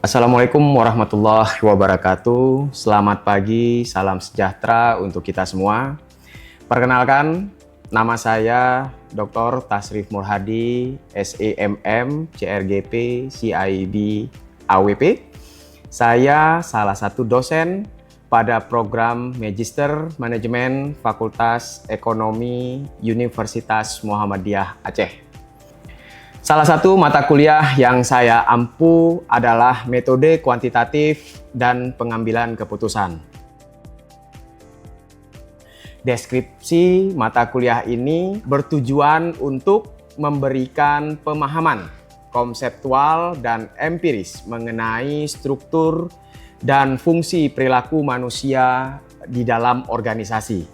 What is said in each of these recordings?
Assalamualaikum warahmatullahi wabarakatuh. Selamat pagi, salam sejahtera untuk kita semua. Perkenalkan, nama saya Dr. Tasrif Murhadi, SEMM, CRGP, CIB, AWP. Saya salah satu dosen pada program Magister Manajemen Fakultas Ekonomi Universitas Muhammadiyah Aceh. Salah satu mata kuliah yang saya ampu adalah metode kuantitatif dan pengambilan keputusan. Deskripsi mata kuliah ini bertujuan untuk memberikan pemahaman konseptual dan empiris mengenai struktur dan fungsi perilaku manusia di dalam organisasi.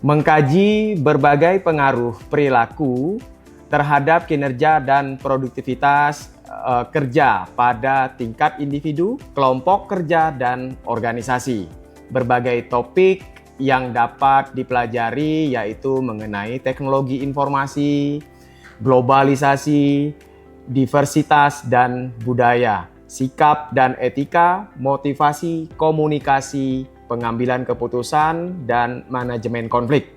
Mengkaji berbagai pengaruh perilaku terhadap kinerja dan produktivitas kerja pada tingkat individu, kelompok kerja, dan organisasi. Berbagai topik yang dapat dipelajari yaitu mengenai teknologi informasi, globalisasi, diversitas dan budaya, sikap dan etika, motivasi, komunikasi, pengambilan keputusan, dan manajemen konflik,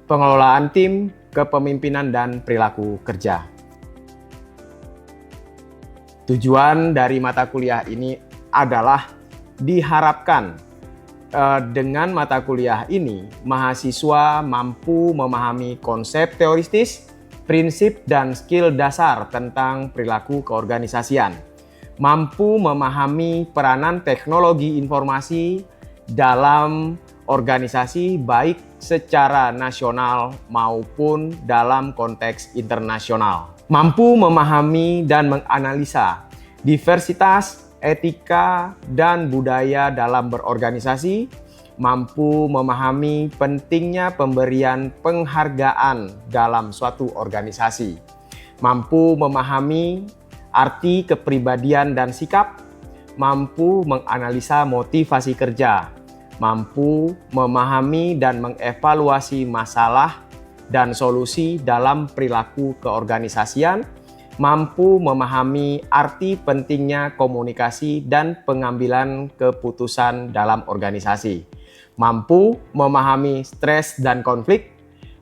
pengelolaan tim, kepemimpinan, dan perilaku kerja. Tujuan dari mata kuliah ini adalah diharapkan dengan mata kuliah ini mahasiswa mampu memahami konsep teoritis, prinsip, dan skill dasar tentang perilaku keorganisasian, mampu memahami peranan teknologi informasi dalam organisasi baik secara nasional maupun dalam konteks internasional. Mampu memahami dan menganalisa diversitas, etika, dan budaya dalam berorganisasi, mampu memahami pentingnya pemberian penghargaan dalam suatu organisasi, mampu memahami arti kepribadian dan sikap, mampu menganalisa motivasi kerja, mampu memahami dan mengevaluasi masalah dan solusi dalam perilaku keorganisasian, mampu memahami arti pentingnya komunikasi dan pengambilan keputusan dalam organisasi, mampu memahami stres dan konflik,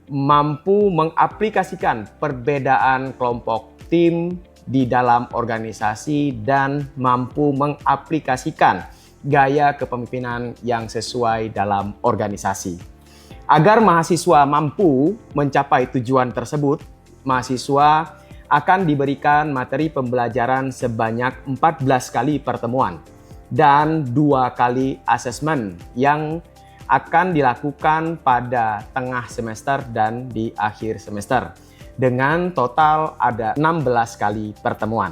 mampu mengaplikasikan perbedaan kelompok tim di dalam organisasi, dan mampu mengaplikasikan gaya kepemimpinan yang sesuai dalam organisasi. Agar mahasiswa mampu mencapai tujuan tersebut, mahasiswa akan diberikan materi pembelajaran sebanyak 14 kali pertemuan dan 2 kali asesmen yang akan dilakukan pada tengah semester dan di akhir semester. Dengan total ada 16 kali pertemuan.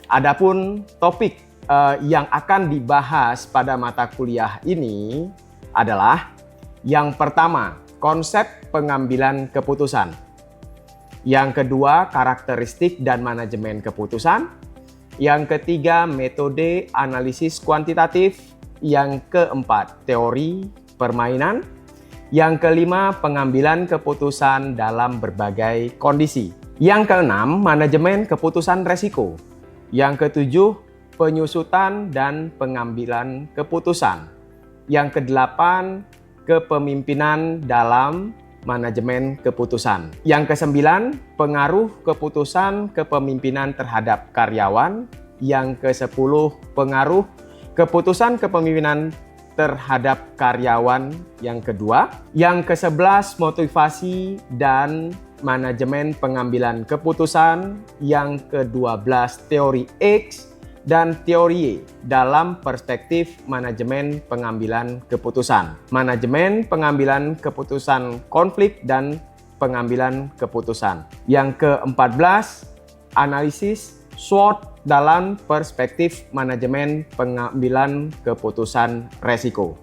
Adapun topik yang akan dibahas pada mata kuliah ini adalah yang pertama, konsep pengambilan keputusan. Yang kedua, karakteristik dan manajemen keputusan. Yang ketiga, metode analisis kuantitatif. Yang keempat, teori permainan. Yang kelima, pengambilan keputusan dalam berbagai kondisi. Yang keenam, manajemen keputusan resiko. Yang ketujuh, penyusutan dan pengambilan keputusan. Yang kedelapan, kepemimpinan dalam manajemen keputusan. Yang kesembilan, pengaruh keputusan kepemimpinan terhadap karyawan. Yang kesepuluh, pengaruh keputusan kepemimpinan terhadap karyawan yang kedua. Yang kesebelas, motivasi dan manajemen pengambilan keputusan. Yang ke-12, teori X dan teori Y dalam perspektif manajemen pengambilan keputusan, manajemen pengambilan keputusan konflik dan pengambilan keputusan. Yang ke-14, analisis SWOT dalam perspektif manajemen pengambilan keputusan resiko.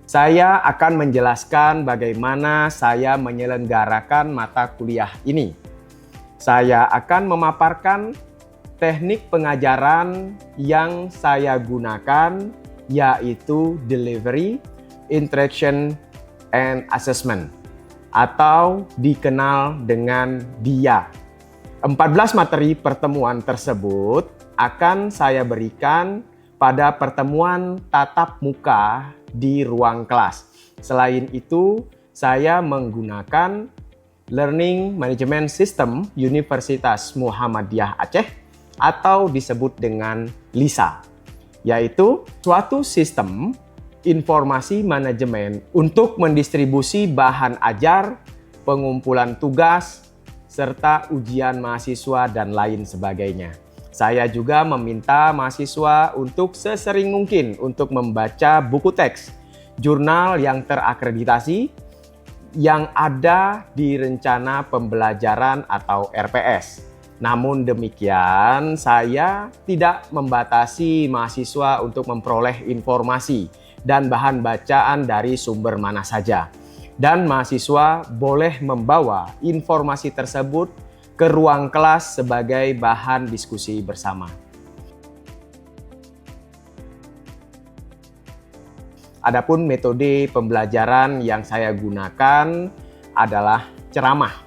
Saya akan menjelaskan bagaimana saya menyelenggarakan mata kuliah ini. Saya akan memaparkan teknik pengajaran yang saya gunakan, yaitu delivery, interaction, and assessment, atau dikenal dengan DIA. 14 materi pertemuan tersebut akan saya berikan pada pertemuan tatap muka di ruang kelas. Selain itu, saya menggunakan Learning Management System Universitas Muhammadiyah Aceh atau disebut dengan LISA, yaitu suatu sistem informasi manajemen untuk mendistribusi bahan ajar, pengumpulan tugas, serta ujian mahasiswa dan lain sebagainya. Saya juga meminta mahasiswa untuk sesering mungkin untuk membaca buku teks, jurnal yang terakreditasi yang ada di rencana pembelajaran atau RPS. Namun demikian, saya tidak membatasi mahasiswa untuk memperoleh informasi dan bahan bacaan dari sumber mana saja. Dan mahasiswa boleh membawa informasi tersebut ke ruang kelas sebagai bahan diskusi bersama. Adapun metode pembelajaran yang saya gunakan adalah ceramah,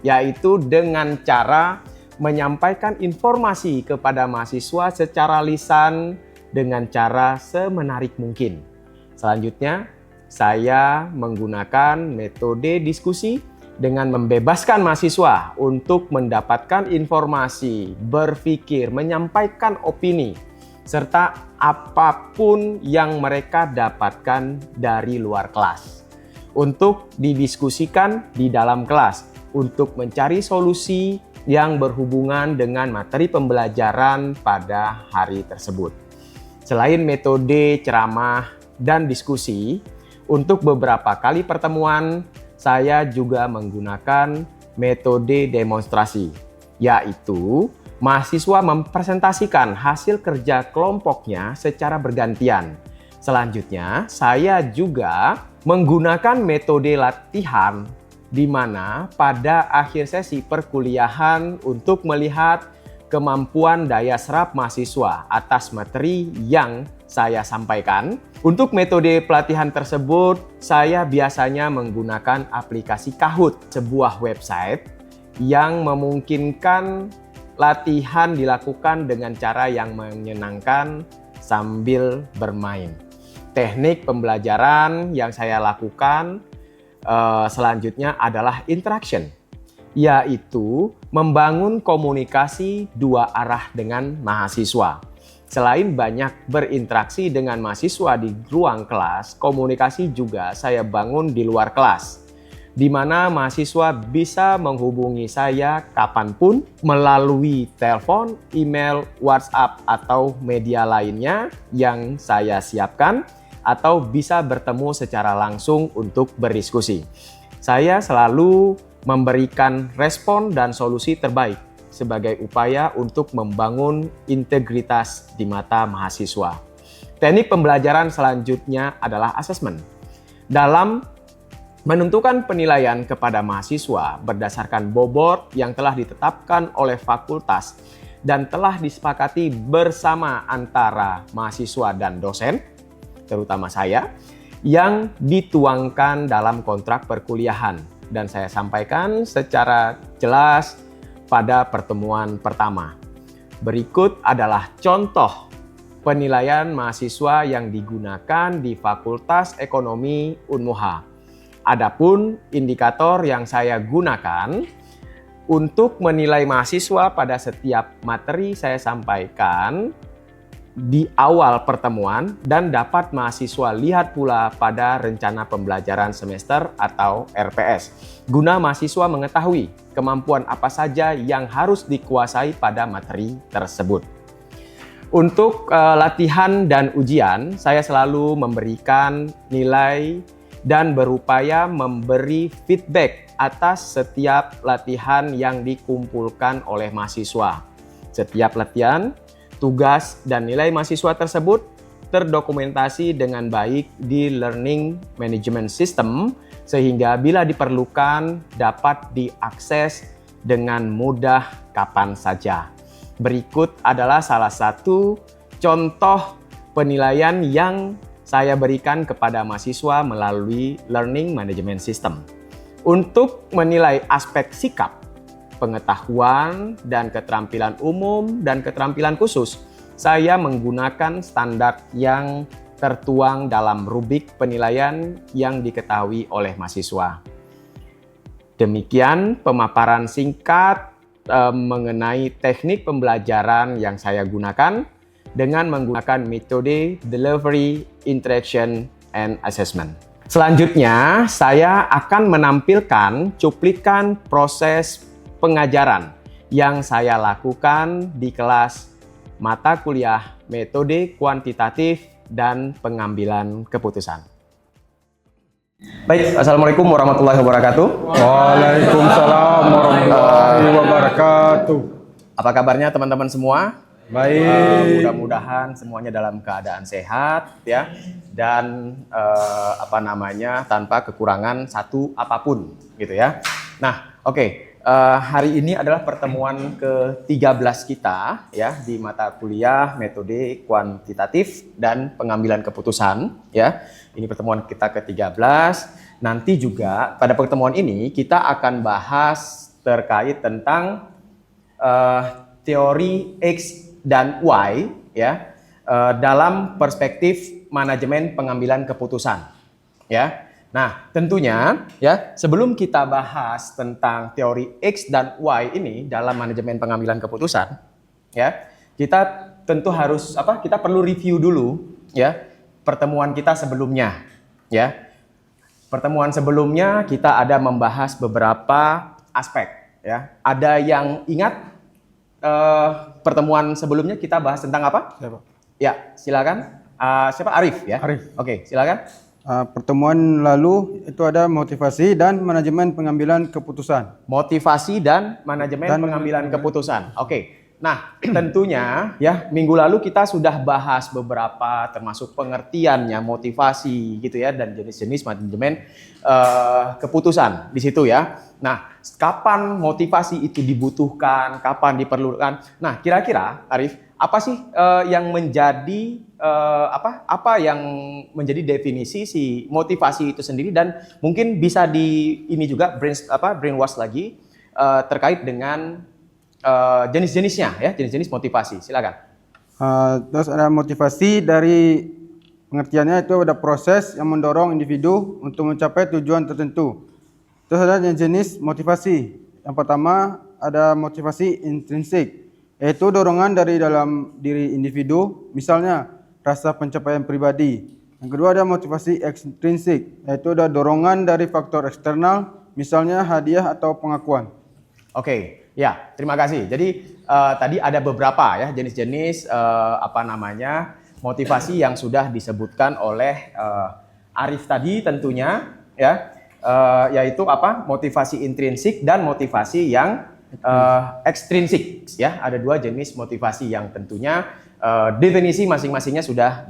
yaitu dengan cara menyampaikan informasi kepada mahasiswa secara lisan dengan cara semenarik mungkin. Selanjutnya, saya menggunakan metode diskusi dengan membebaskan mahasiswa untuk mendapatkan informasi, berpikir, menyampaikan opini, serta apapun yang mereka dapatkan dari luar kelas untuk didiskusikan di dalam kelas untuk mencari solusi yang berhubungan dengan materi pembelajaran pada hari tersebut. Selain metode ceramah dan diskusi, untuk beberapa kali pertemuan, saya juga menggunakan metode demonstrasi, yaitu mahasiswa mempresentasikan hasil kerja kelompoknya secara bergantian. Selanjutnya, saya juga menggunakan metode latihan di mana pada akhir sesi perkuliahan untuk melihat kemampuan daya serap mahasiswa atas materi yang saya sampaikan. Untuk metode pelatihan tersebut, saya biasanya menggunakan aplikasi Kahoot, sebuah website yang memungkinkan latihan dilakukan dengan cara yang menyenangkan sambil bermain. Teknik pembelajaran yang saya lakukan selanjutnya adalah interaction, yaitu membangun komunikasi dua arah dengan mahasiswa. Selain banyak berinteraksi dengan mahasiswa di ruang kelas, komunikasi juga saya bangun di luar kelas, di mana mahasiswa bisa menghubungi saya kapanpun melalui telepon, email, WhatsApp, atau media lainnya yang saya siapkan, atau bisa bertemu secara langsung untuk berdiskusi. Saya selalu memberikan respon dan solusi terbaik sebagai upaya untuk membangun integritas di mata mahasiswa. Teknik pembelajaran selanjutnya adalah asesmen. Dalam menentukan penilaian kepada mahasiswa berdasarkan bobot yang telah ditetapkan oleh fakultas dan telah disepakati bersama antara mahasiswa dan dosen, terutama saya, yang dituangkan dalam kontrak perkuliahan. Dan saya sampaikan secara jelas pada pertemuan pertama. Berikut adalah contoh penilaian mahasiswa yang digunakan di Fakultas Ekonomi Unmuha. Adapun indikator yang saya gunakan untuk menilai mahasiswa pada setiap materi saya sampaikan di awal pertemuan dan dapat mahasiswa lihat pula pada rencana pembelajaran semester atau RPS, guna mahasiswa mengetahui kemampuan apa saja yang harus dikuasai pada materi tersebut. Untuk latihan dan ujian, saya selalu memberikan nilai dan berupaya memberi feedback atas setiap latihan yang dikumpulkan oleh mahasiswa. Setiap latihan, tugas, dan nilai mahasiswa tersebut terdokumentasi dengan baik di Learning Management System sehingga bila diperlukan dapat diakses dengan mudah kapan saja. Berikut adalah salah satu contoh penilaian yang saya berikan kepada mahasiswa melalui Learning Management System. Untuk menilai aspek sikap, pengetahuan dan keterampilan umum dan keterampilan khusus, saya menggunakan standar yang tertuang dalam rubrik penilaian yang diketahui oleh mahasiswa. Demikian pemaparan singkat mengenai teknik pembelajaran yang saya gunakan dengan menggunakan metode Delivery, Interaction, and Assessment. Selanjutnya, saya akan menampilkan cuplikan proses pengajaran yang saya lakukan di kelas mata kuliah metode kuantitatif dan pengambilan keputusan. Baik, Assalamualaikum warahmatullahi wabarakatuh. Waalaikumsalam warahmatullahi wabarakatuh. Apa kabarnya teman-teman semua? Baik. Mudah-mudahan semuanya dalam keadaan sehat ya, dan tanpa kekurangan satu apapun gitu ya. Nah, oke. Hari ini adalah pertemuan ke-13 kita ya di mata kuliah metode kuantitatif dan pengambilan keputusan ya. Ini pertemuan kita ke-13. Nanti juga pada pertemuan ini kita akan bahas terkait tentang teori X dan Y ya, dalam perspektif manajemen pengambilan keputusan ya. Nah, tentunya ya, sebelum kita bahas tentang teori X dan Y ini dalam manajemen pengambilan keputusan ya, kita tentu harus kita perlu review dulu ya pertemuan kita sebelumnya ya. Pertemuan sebelumnya kita ada membahas beberapa aspek ya. Ada yang ingat pertemuan sebelumnya kita bahas tentang apa? Siapa? Ya, silakan. Siapa? Arif ya? Arif. Oke, silakan. Pertemuan lalu itu ada motivasi dan manajemen pengambilan keputusan. Motivasi dan manajemen pengambilan keputusan. Oke. Nah, tentunya ya minggu lalu kita sudah bahas beberapa termasuk pengertiannya motivasi gitu ya, dan jenis-jenis manajemen keputusan di situ ya. Nah, kapan motivasi itu dibutuhkan, kapan diperlukan? Nah, kira-kira Arif, apa sih yang menjadi apa yang menjadi definisi si motivasi itu sendiri, dan mungkin bisa di ini juga brainwash lagi terkait dengan jenis-jenisnya ya, jenis-jenis motivasi. Silakan. Terus ada motivasi, dari pengertiannya itu ada proses yang mendorong individu untuk mencapai tujuan tertentu. Terus ada jenis motivasi. Yang pertama ada motivasi intrinsik, yaitu dorongan dari dalam diri individu, misalnya rasa pencapaian pribadi. Yang kedua ada motivasi ekstrinsik, yaitu ada dorongan dari faktor eksternal, misalnya hadiah atau pengakuan. Oke, ya, terima kasih. Jadi tadi ada beberapa ya jenis-jenis motivasi yang sudah disebutkan oleh Arif tadi tentunya ya, yaitu motivasi intrinsik dan motivasi yang ekstrinsik ya. Ada dua jenis motivasi yang tentunya definisi masing-masingnya sudah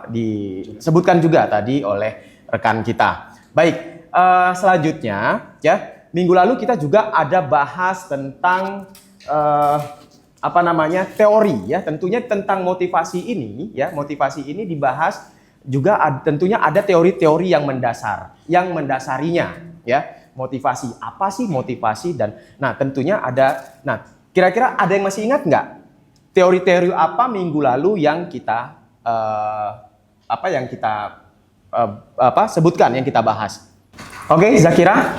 disebutkan juga tadi oleh rekan kita. Baik, selanjutnya ya. Minggu lalu kita juga ada bahas tentang teori ya, tentunya tentang motivasi ini ya. Motivasi ini dibahas juga tentunya ada teori-teori yang mendasarinya ya. Motivasi, apa sih motivasi, dan tentunya ada. Nah, kira-kira ada yang masih ingat nggak teori-teori apa minggu lalu yang kita sebutkan, yang kita bahas? Oke, Zakira,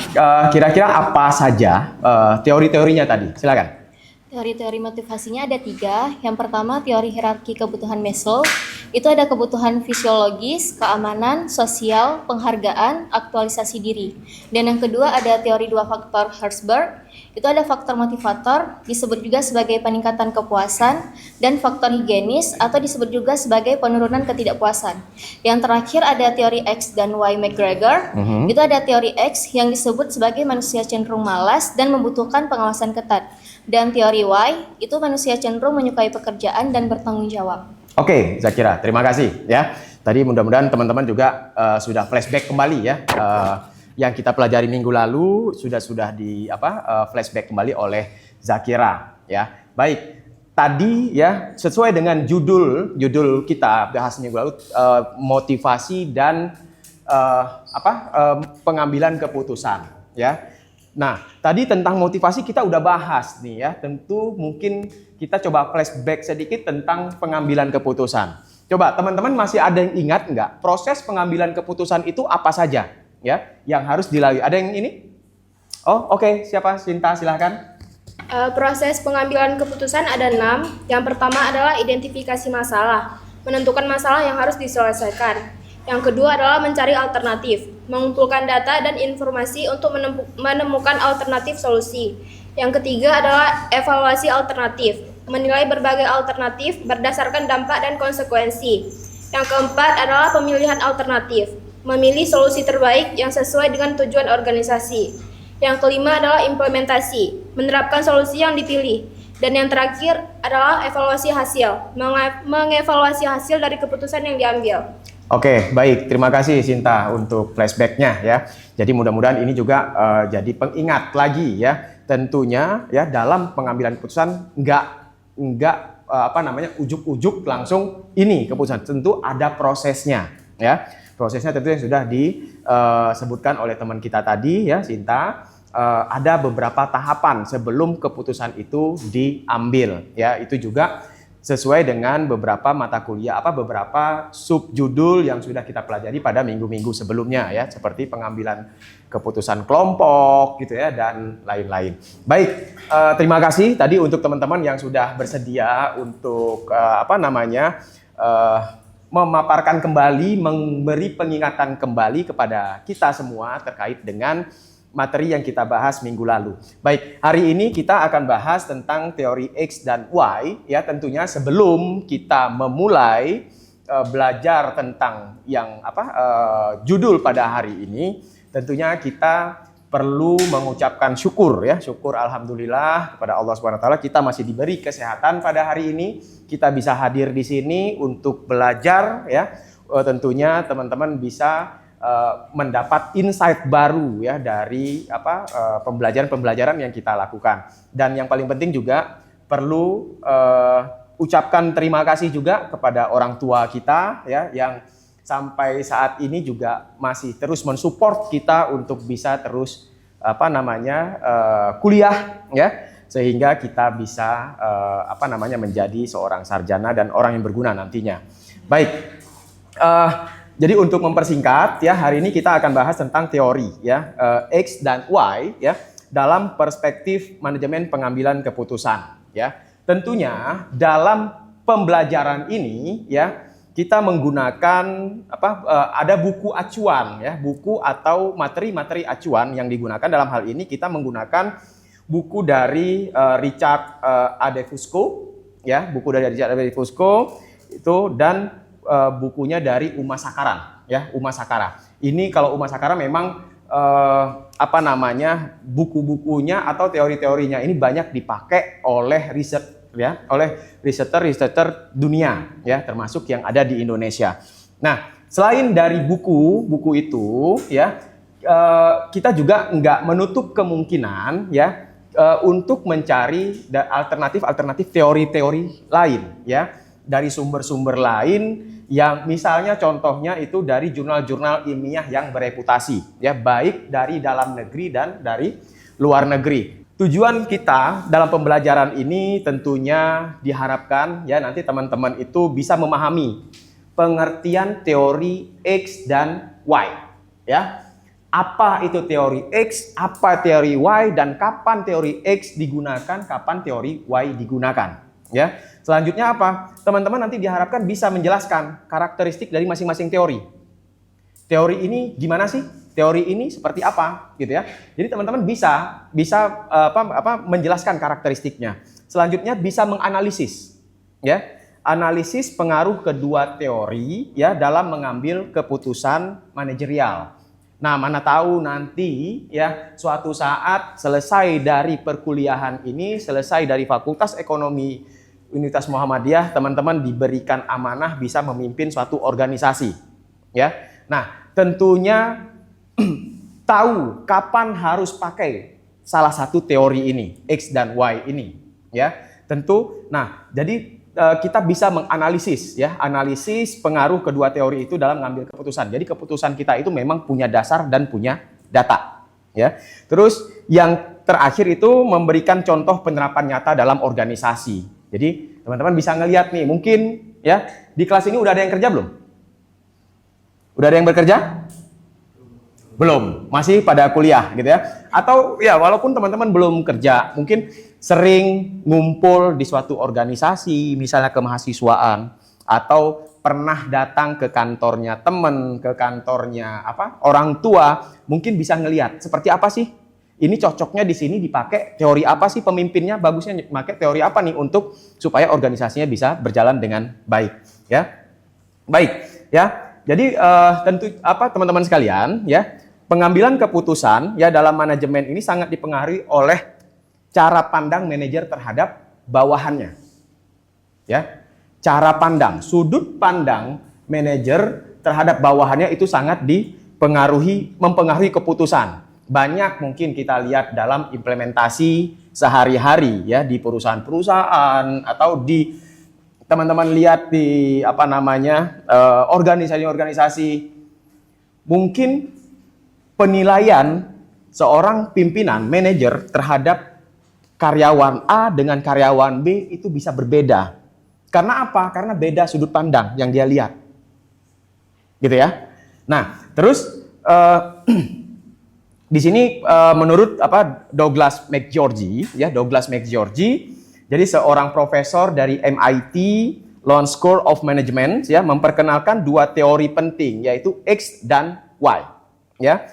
kira-kira apa saja teori-teorinya tadi? Silakan. Teori-teori motivasinya ada 3. Yang pertama, teori hierarki kebutuhan Maslow. Itu ada kebutuhan fisiologis, keamanan, sosial, penghargaan, aktualisasi diri. Dan yang kedua ada teori 2 faktor Herzberg. Itu ada faktor motivator, disebut juga sebagai peningkatan kepuasan, dan faktor higienis atau disebut juga sebagai penurunan ketidakpuasan. Yang terakhir ada teori X dan Y McGregor. Itu ada teori X yang disebut sebagai manusia cenderung malas dan membutuhkan pengawasan ketat. Dan teori Y itu manusia cenderung menyukai pekerjaan dan bertanggung jawab. Oke, Zakira, terima kasih ya. Tadi mudah-mudahan teman-teman juga sudah flashback kembali ya. Yang kita pelajari minggu lalu sudah di flashback kembali oleh Zakira ya. Baik, tadi ya sesuai dengan judul kita bahas minggu lalu, motivasi dan pengambilan keputusan ya. Nah, tadi tentang motivasi kita udah bahas nih ya. Tentu mungkin kita coba flashback sedikit tentang pengambilan keputusan. Coba teman-teman masih ada yang ingat nggak proses pengambilan keputusan itu apa saja ya yang harus dilalui? Ada yang ini? Oh, oke. Siapa? Sinta, silahkan. Proses pengambilan keputusan ada 6. Yang pertama adalah identifikasi masalah, menentukan masalah yang harus diselesaikan. Yang kedua adalah mencari alternatif, mengumpulkan data dan informasi untuk menemukan alternatif solusi. Yang ketiga adalah evaluasi alternatif, menilai berbagai alternatif berdasarkan dampak dan konsekuensi. Yang keempat adalah pemilihan alternatif, memilih solusi terbaik yang sesuai dengan tujuan organisasi. Yang kelima adalah implementasi, menerapkan solusi yang dipilih. Dan yang terakhir adalah evaluasi hasil, mengevaluasi hasil dari keputusan yang diambil. Oke, baik. Terima kasih Sinta untuk flashback-nya ya. Jadi mudah-mudahan ini juga jadi pengingat lagi ya. Tentunya ya dalam pengambilan keputusan nggak ujuk-ujuk langsung ini keputusan. Tentu ada prosesnya ya. Prosesnya tentu yang sudah disebutkan oleh teman kita tadi ya, Sinta. Ada beberapa tahapan sebelum keputusan itu diambil ya. Itu juga sesuai dengan beberapa mata kuliah beberapa subjudul yang sudah kita pelajari pada minggu-minggu sebelumnya ya, seperti pengambilan keputusan kelompok gitu ya dan lain-lain. Baik, terima kasih tadi untuk teman-teman yang sudah bersedia untuk memaparkan kembali, memberi pengingatan kembali kepada kita semua terkait dengan materi yang kita bahas minggu lalu. Baik, hari ini kita akan bahas tentang teori X dan Y ya. Tentunya sebelum kita memulai belajar tentang yang judul pada hari ini, tentunya kita perlu mengucapkan syukur ya. Syukur alhamdulillah kepada Allah Subhanahu wa taala kita masih diberi kesehatan pada hari ini. Kita bisa hadir di sini untuk belajar ya. Tentunya teman-teman bisa mendapat insight baru ya dari pembelajaran-pembelajaran yang kita lakukan. Dan yang paling penting juga perlu ucapkan terima kasih juga kepada orang tua kita ya yang sampai saat ini juga masih terus mensupport kita untuk bisa terus kuliah ya, sehingga kita bisa menjadi seorang sarjana dan orang yang berguna nantinya. Baik. Jadi untuk mempersingkat ya, hari ini kita akan bahas tentang teori ya, X dan Y ya dalam perspektif manajemen pengambilan keputusan ya. Tentunya dalam pembelajaran ini ya kita menggunakan ada buku acuan ya, buku atau materi-materi acuan yang digunakan dalam hal ini kita menggunakan buku dari Richard A. Fusco ya, buku dari Richard A. Fusco itu dan bukunya dari Uma Sakara ya, Uma Sakara. Ini kalau Uma Sakara memang buku-bukunya atau teori-teorinya ini banyak dipakai oleh researcher dunia ya, termasuk yang ada di Indonesia. Nah, selain dari buku itu ya, kita juga nggak menutup kemungkinan ya untuk mencari alternatif teori-teori lain ya dari sumber-sumber lain yang misalnya contohnya itu dari jurnal-jurnal ilmiah yang bereputasi ya, baik dari dalam negeri dan dari luar negeri. Tujuan kita dalam pembelajaran ini tentunya diharapkan ya nanti teman-teman itu bisa memahami pengertian teori X dan Y ya. Apa itu teori X, apa teori Y, dan kapan teori X digunakan, kapan teori Y digunakan ya. Selanjutnya apa? Teman-teman nanti diharapkan bisa menjelaskan karakteristik dari masing-masing teori. Teori ini gimana sih? Teori ini seperti apa gitu ya. Jadi teman-teman bisa menjelaskan karakteristiknya. Selanjutnya bisa menganalisis ya. Analisis pengaruh kedua teori ya dalam mengambil keputusan manajerial. Nah, mana tahu nanti ya suatu saat selesai dari perkuliahan ini, selesai dari Fakultas Ekonomi Universitas Muhammadiyah, teman-teman diberikan amanah bisa memimpin suatu organisasi ya. Nah, tentunya tahu kapan harus pakai salah satu teori ini, X dan Y ini ya. Tentu nah, jadi kita bisa menganalisis ya, analisis pengaruh kedua teori itu dalam mengambil keputusan. Jadi keputusan kita itu memang punya dasar dan punya data ya. Terus Yang terakhir itu memberikan contoh penerapan nyata dalam organisasi. Jadi teman-teman bisa ngelihat nih, mungkin ya di kelas ini udah ada yang kerja belum? Udah ada yang bekerja? Belum, masih pada kuliah gitu ya. Atau ya walaupun teman-teman belum kerja, mungkin sering ngumpul di suatu organisasi, misalnya kemahasiswaan, atau pernah datang ke kantornya teman, ke kantornya orang tua, mungkin bisa ngelihat seperti apa sih. Ini cocoknya di sini dipakai teori apa sih, pemimpinnya bagusnya pakai teori apa nih untuk supaya organisasinya bisa berjalan dengan baik, ya. Baik, ya. Jadi tentu teman-teman sekalian, ya, pengambilan keputusan ya dalam manajemen ini sangat dipengaruhi oleh cara pandang manajer terhadap bawahannya. Ya. Cara pandang, sudut pandang manajer terhadap bawahannya itu sangat mempengaruhi keputusan. Banyak mungkin kita lihat dalam implementasi sehari-hari ya di perusahaan-perusahaan atau di teman-teman lihat di organisasi-organisasi. Mungkin penilaian seorang pimpinan manajer terhadap karyawan A dengan karyawan B itu bisa berbeda. Karena apa? Karena beda sudut pandang yang dia lihat. Gitu ya. Nah, terus di sini menurut Douglas McGeorge, jadi seorang profesor dari MIT Sloan School of Management ya memperkenalkan dua teori penting yaitu X dan Y. Ya.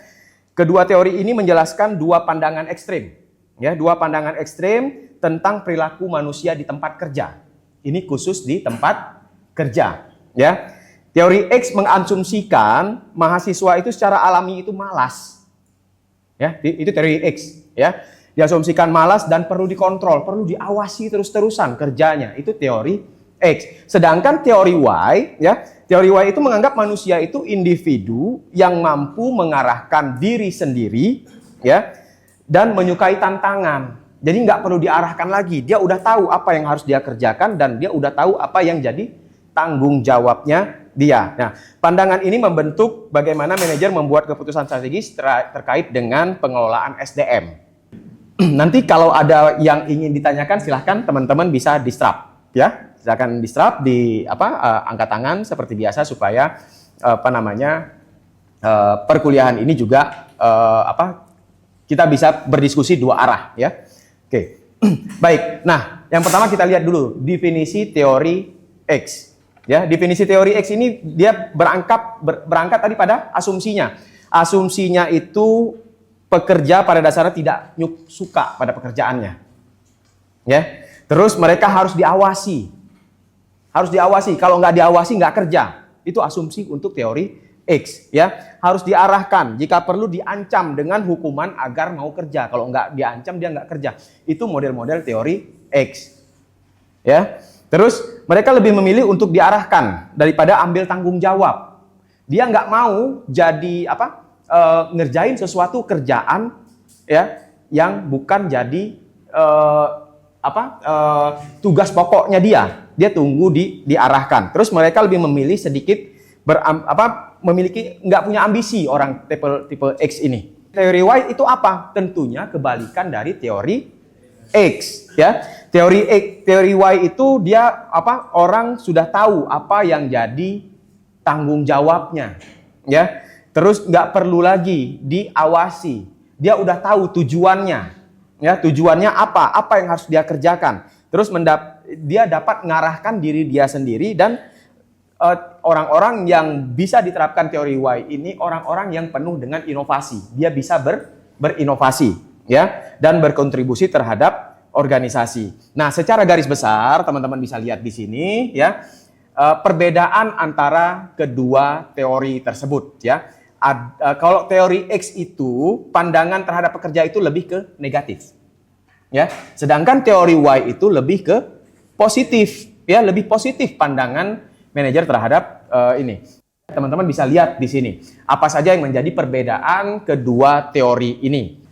Kedua teori ini menjelaskan dua pandangan ekstrim. Ya, dua pandangan ekstrim tentang perilaku manusia di tempat kerja. Ini khusus di tempat kerja, ya. Teori X mengasumsikan mahasiswa itu secara alami itu malas. Ya, itu teori X, ya. Diasumsikan malas dan perlu dikontrol, perlu diawasi terus-terusan kerjanya. Itu teori X. Sedangkan teori Y, ya, teori Y itu menganggap manusia itu individu yang mampu mengarahkan diri sendiri, ya, dan menyukai tantangan. Jadi nggak perlu diarahkan lagi. Dia udah tahu apa yang harus dia kerjakan dan dia udah tahu apa yang jadi tanggung jawabnya dia. Nah, pandangan ini membentuk bagaimana manajer membuat keputusan strategis terkait dengan pengelolaan SDM. Nanti kalau ada yang ingin ditanyakan silahkan teman-teman bisa distrap, ya. Silakan distrap di angkat tangan seperti biasa supaya perkuliahan ini juga kita bisa berdiskusi dua arah, ya. Oke. Baik. Nah, yang pertama kita lihat dulu definisi teori X. Ya, definisi teori X ini dia berangkat tadi pada asumsinya. Asumsinya itu pekerja pada dasarnya tidak suka pada pekerjaannya. Ya. Terus mereka harus diawasi. Harus diawasi. Kalau nggak diawasi nggak kerja. Itu asumsi untuk teori X, ya. Harus diarahkan, jika perlu diancam dengan hukuman agar mau kerja. Kalau nggak diancam dia nggak kerja. Itu model-model teori X, ya. Terus mereka lebih memilih untuk diarahkan daripada ambil tanggung jawab. Dia nggak mau jadi ngerjain sesuatu kerjaan ya yang bukan jadi tugas pokoknya dia. Dia tunggu diarahkan. Terus mereka lebih memilih sedikit memiliki nggak punya ambisi orang tipe X ini. Teori Y itu apa? Tentunya kebalikan dari teori X, ya. Teori Y itu dia orang sudah tahu apa yang jadi tanggung jawabnya, ya. Terus nggak perlu lagi diawasi. Dia udah tahu tujuannya, ya. Tujuannya apa yang harus dia kerjakan. Terus dia dapat mengarahkan diri dia sendiri dan orang-orang yang bisa diterapkan teori Y ini orang-orang yang penuh dengan inovasi. Dia bisa berinovasi, ya, dan berkontribusi terhadap organisasi. Nah, secara garis besar teman-teman bisa lihat di sini, ya, perbedaan antara kedua teori tersebut, ya. Kalau teori X itu pandangan terhadap pekerja itu lebih ke negatif, ya. Sedangkan teori Y itu lebih ke positif, ya, lebih positif pandangan manajer terhadap ini. Teman-teman bisa lihat di sini apa saja yang menjadi perbedaan kedua teori ini.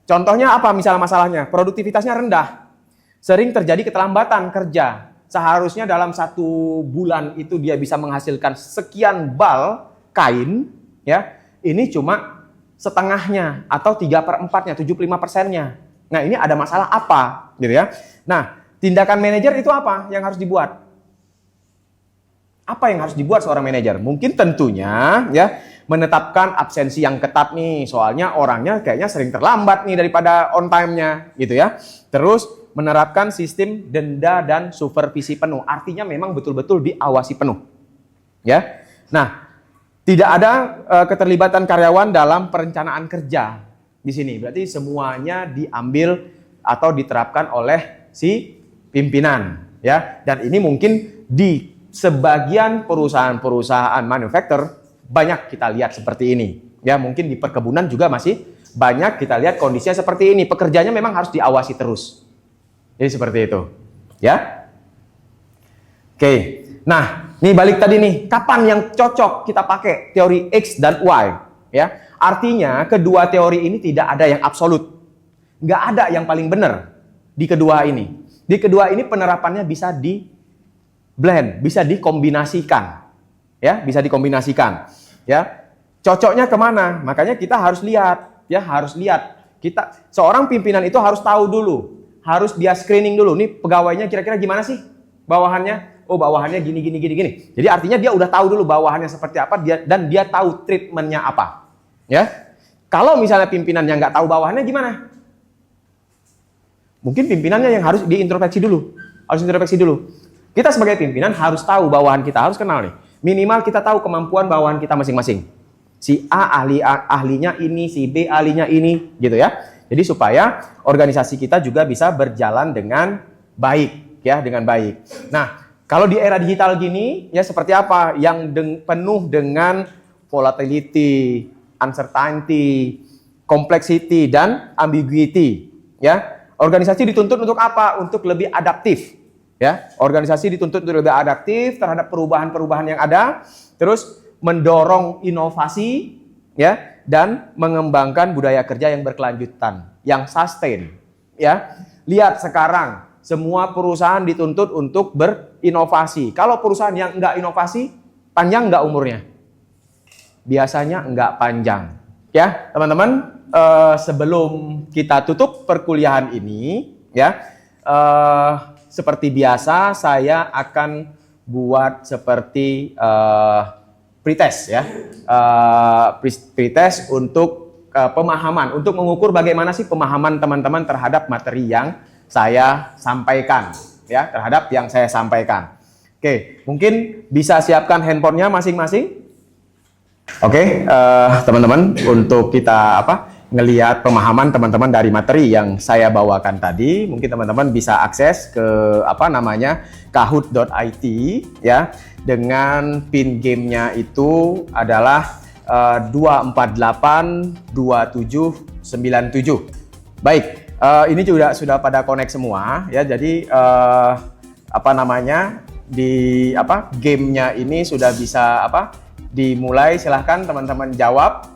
Contohnya apa misalnya masalahnya? Produktivitasnya rendah. Sering terjadi keterlambatan kerja. Seharusnya dalam 1 bulan itu dia bisa menghasilkan sekian bal kain, ya. Ini cuma setengahnya atau 3/4-nya, 75%-nya. Nah, ini ada masalah apa, gitu ya. Nah, tindakan manajer itu apa yang harus dibuat? Apa yang harus dibuat seorang manajer? Mungkin tentunya ya menetapkan absensi yang ketat nih, soalnya orangnya kayaknya sering terlambat nih daripada on time-nya, gitu ya. Terus menerapkan sistem denda dan supervisi penuh. Artinya memang betul-betul diawasi penuh. Ya. Nah, tidak ada keterlibatan karyawan dalam perencanaan kerja di sini. Berarti semuanya diambil atau diterapkan oleh si pimpinan, ya. Dan ini mungkin di sebagian perusahaan-perusahaan manufaktur banyak kita lihat seperti ini. Ya, mungkin di perkebunan juga masih banyak kita lihat kondisinya seperti ini. Pekerjaannya memang harus diawasi terus. Jadi seperti itu, ya. Oke. Nah, nih balik tadi nih, kapan yang cocok kita pakai teori X dan Y, ya? Artinya kedua teori ini tidak ada yang absolut. Nggak ada yang paling benar di kedua ini. Di kedua ini penerapannya bisa di blend, bisa dikombinasikan. Ya, bisa dikombinasikan. Ya. Cocoknya kemana? Makanya kita harus lihat, ya harus lihat. Seorang pimpinan itu harus tahu dulu, harus dia screening dulu. Nih pegawainya kira-kira gimana sih bawahannya? Oh, bawahannya gini. Jadi artinya dia udah tahu dulu bawahannya seperti apa, dan dia tahu treatmentnya apa. Ya, kalau misalnya pimpinannya nggak tahu bawahannya gimana? Mungkin pimpinannya yang harus diintrospeksi dulu. Kita sebagai pimpinan harus tahu bawahan kita, harus kenal nih. Minimal kita tahu kemampuan bawahan kita masing-masing. Si A ahlinya ini, si B ahlinya ini, gitu ya. Jadi supaya organisasi kita juga bisa berjalan dengan baik, ya, dengan baik. Nah, kalau di era digital gini, ya seperti apa? Yang penuh dengan volatility, uncertainty, complexity, dan ambiguity. Ya, organisasi dituntut untuk apa? Untuk lebih adaptif. Ya, organisasi dituntut untuk lebih adaptif terhadap perubahan-perubahan yang ada, terus mendorong inovasi, ya, dan mengembangkan budaya kerja yang berkelanjutan, yang sustain. Ya, lihat sekarang semua perusahaan dituntut untuk berinovasi. Kalau perusahaan yang enggak inovasi, panjang enggak umurnya? Biasanya enggak panjang. Ya, teman-teman, sebelum kita tutup perkuliahan ini, ya, seperti biasa saya akan buat seperti pretest, ya, pretest untuk pemahaman, untuk mengukur bagaimana sih pemahaman teman-teman terhadap materi yang saya sampaikan, ya, terhadap yang saya sampaikan. Oke, mungkin bisa siapkan handphonenya masing-masing. Oke, teman-teman, untuk kita ngelihat pemahaman teman-teman dari materi yang saya bawakan tadi, mungkin teman-teman bisa akses ke kahoot.it, ya, dengan pin gamenya itu adalah 2482797. Baik. Ini juga sudah pada connect semua, ya. Jadi gamenya ini sudah bisa dimulai. Silahkan teman-teman jawab.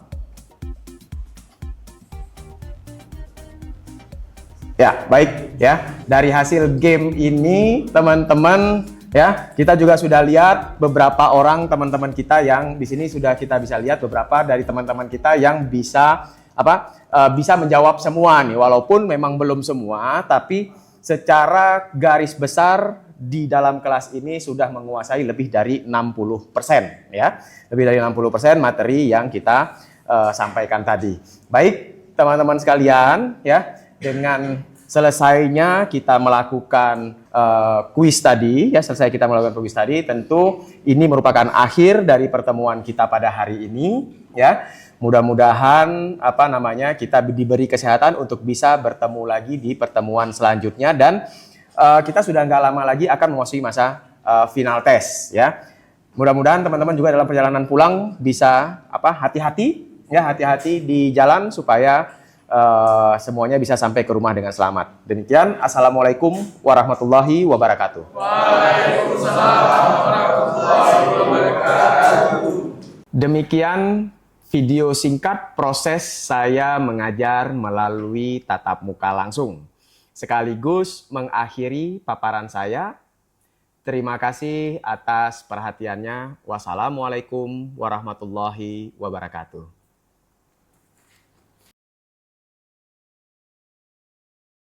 Ya, baik, ya. Dari hasil game ini teman-teman, ya, kita juga sudah lihat beberapa orang teman-teman kita yang di sini sudah kita bisa lihat beberapa dari teman-teman kita yang bisa bisa menjawab semua nih, walaupun memang belum semua, tapi secara garis besar di dalam kelas ini sudah menguasai lebih dari 60%, ya. Lebih dari 60% materi yang kita sampaikan tadi. Baik, teman-teman sekalian, ya, dengan selesainya kita melakukan kuis tadi, ya, tentu ini merupakan akhir dari pertemuan kita pada hari ini, ya. Mudah-mudahan kita diberi kesehatan untuk bisa bertemu lagi di pertemuan selanjutnya, dan kita sudah nggak lama lagi akan memasuki masa final test, ya. Mudah-mudahan teman-teman juga dalam perjalanan pulang bisa hati-hati, ya, hati-hati di jalan supaya semuanya bisa sampai ke rumah dengan selamat. Demikian, assalamualaikum warahmatullahi wabarakatuh. Waalaikumsalam warahmatullahi wabarakatuh. Demikian video singkat proses saya mengajar melalui tatap muka langsung. Sekaligus mengakhiri paparan saya. Terima kasih atas perhatiannya. Wassalamualaikum warahmatullahi wabarakatuh.